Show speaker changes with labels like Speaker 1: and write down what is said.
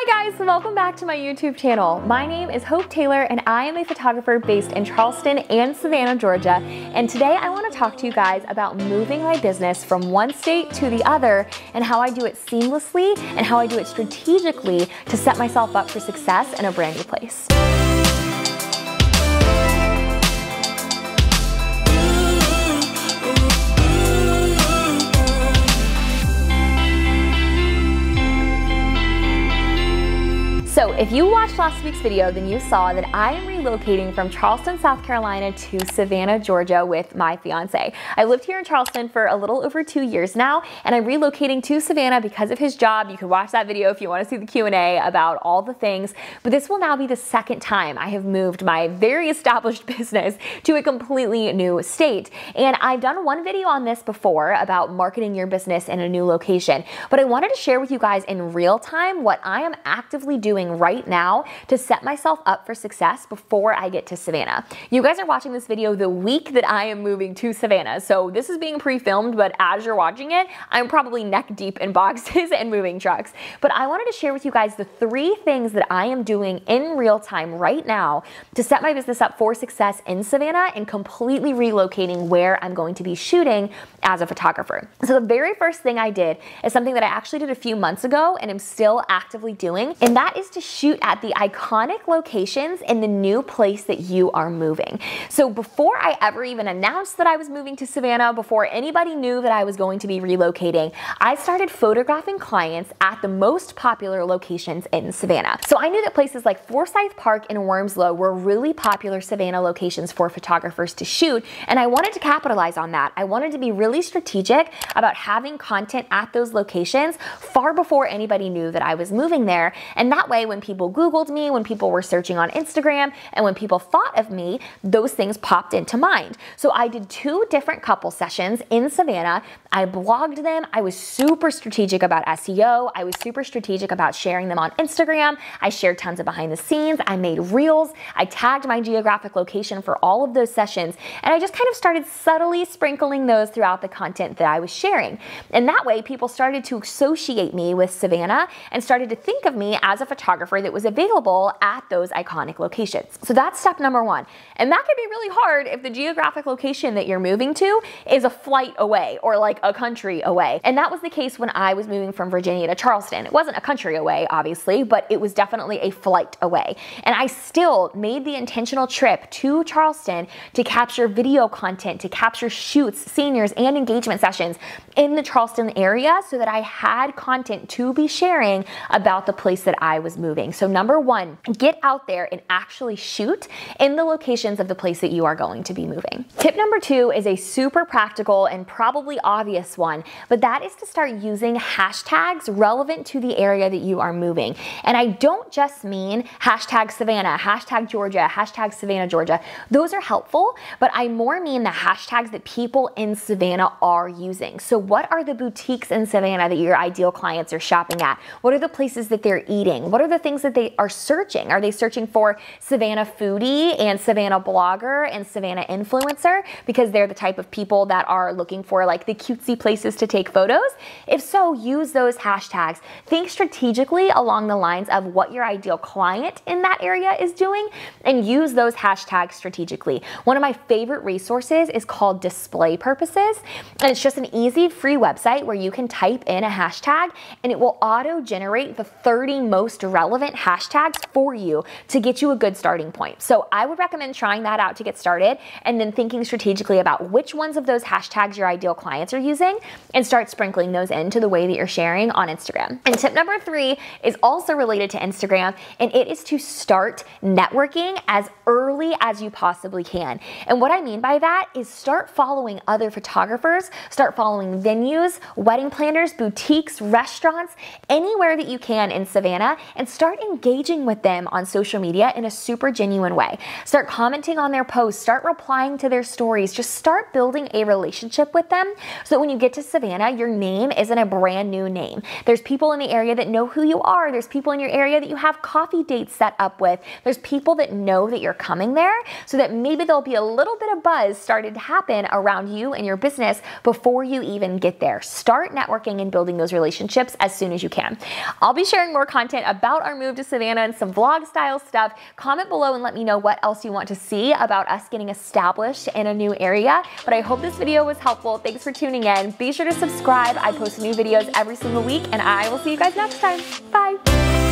Speaker 1: Hey guys, welcome back to my YouTube channel. My name is Hope Taylor and I am a photographer based in Charleston and Savannah, Georgia. And today I want to talk to you guys about moving my business from one state to the other and how I do it seamlessly and how I do it strategically to set myself up for success in a brand new place. So if you watched last week's video, then you saw that I am relocating from Charleston, South Carolina to Savannah, Georgia with my fiance. I lived here in Charleston for a little over 2 years now, and I'm relocating to Savannah because of his job. You can watch that video if you want to see the Q&A about all the things, but this will now be the second time I have moved my very established business to a completely new state. And I've done one video on this before about marketing your business in a new location, but I wanted to share with you guys in real time what I am actively doing right now to set myself up for success before I get to Savannah. You guys are watching this video the week that I am moving to Savannah, so this is being pre-filmed, but as you're watching it, I'm probably neck deep in boxes and moving trucks. But I wanted to share with you guys the 3 things that I am doing in real time right now to set my business up for success in Savannah and completely relocating where I'm going to be shooting as a photographer. So the very first thing I did is something that I actually did a few months ago and am still actively doing, and that is to shoot at the iconic locations in the new place that you are moving. So before I ever even announced that I was moving to Savannah, before anybody knew that I was going to be relocating, I started photographing clients at the most popular locations in Savannah. So I knew that places like Forsyth Park and Wormslow were really popular Savannah locations for photographers to shoot, and I wanted to capitalize on that. I wanted to be really strategic about having content at those locations far before anybody knew that I was moving there, and that way when people Googled me, when people were searching on Instagram, and when people thought of me, those things popped into mind. So I did 2 different couple sessions in Savannah. I blogged them. I was super strategic about SEO. I was super strategic about sharing them on Instagram. I shared tons of behind the scenes. I made reels. I tagged my geographic location for all of those sessions. And I just kind of started subtly sprinkling those throughout the content that I was sharing. And that way people started to associate me with Savannah and started to think of me as a photographer that was available at those iconic locations. So that's step number 1. And that can be really hard if the geographic location that you're moving to is a flight away or like a country away. And that was the case when I was moving from Virginia to Charleston. It wasn't a country away, obviously, but it was definitely a flight away. And I still made the intentional trip to Charleston to capture video content, to capture shoots, seniors, and engagement sessions in the Charleston area so that I had content to be sharing about the place that I was moving. So number 1, get out there and actually shoot in the locations of the place that you are going to be moving. Tip number 2 is a super practical and probably obvious one, but that is to start using hashtags relevant to the area that you are moving. And I don't just mean hashtag Savannah, hashtag Georgia, hashtag Savannah, Georgia. Those are helpful, but I more mean the hashtags that people in Savannah are using. So what are the boutiques in Savannah that your ideal clients are shopping at? What are the places that they're eating? What are the things that they are searching? Are they searching for Savannah foodie and Savannah blogger and Savannah influencer because they're the type of people that are looking for like the cutesy places to take photos? If so, use those hashtags. Think strategically along the lines of what your ideal client in that area is doing and use those hashtags strategically. One of my favorite resources is called Display Purposes, and it's just an easy free website where you can type in a hashtag and it will auto-generate the 30 most relevant hashtags for you to get you a good starting point. So I would recommend trying that out to get started and then thinking strategically about which ones of those hashtags your ideal clients are using and start sprinkling those into the way that you're sharing on Instagram. And tip number 3 is also related to Instagram, and it is to start networking as early as you possibly can. And what I mean by that is start following other photographers, start following venues, wedding planners, boutiques, restaurants, anywhere that you can in Savannah, and start engaging with them on social media in a super genuine way. Start commenting on their posts, start replying to their stories, just start building a relationship with them so that when you get to Savannah, your name isn't a brand new name. There's people in the area that know who you are. There's people in your area that you have coffee dates set up with. There's people that know that you're coming there so that maybe there'll be a little bit of buzz started to happen around you and your business before you even get there. Start networking and building those relationships as soon as you can. I'll be sharing more content about about our move to Savannah and some vlog style stuff, comment below and let me know what else you want to see about us getting established in a new area. But I hope this video was helpful. Thanks for tuning in. Be sure to subscribe. I post new videos every single week, and I will see you guys next time. Bye.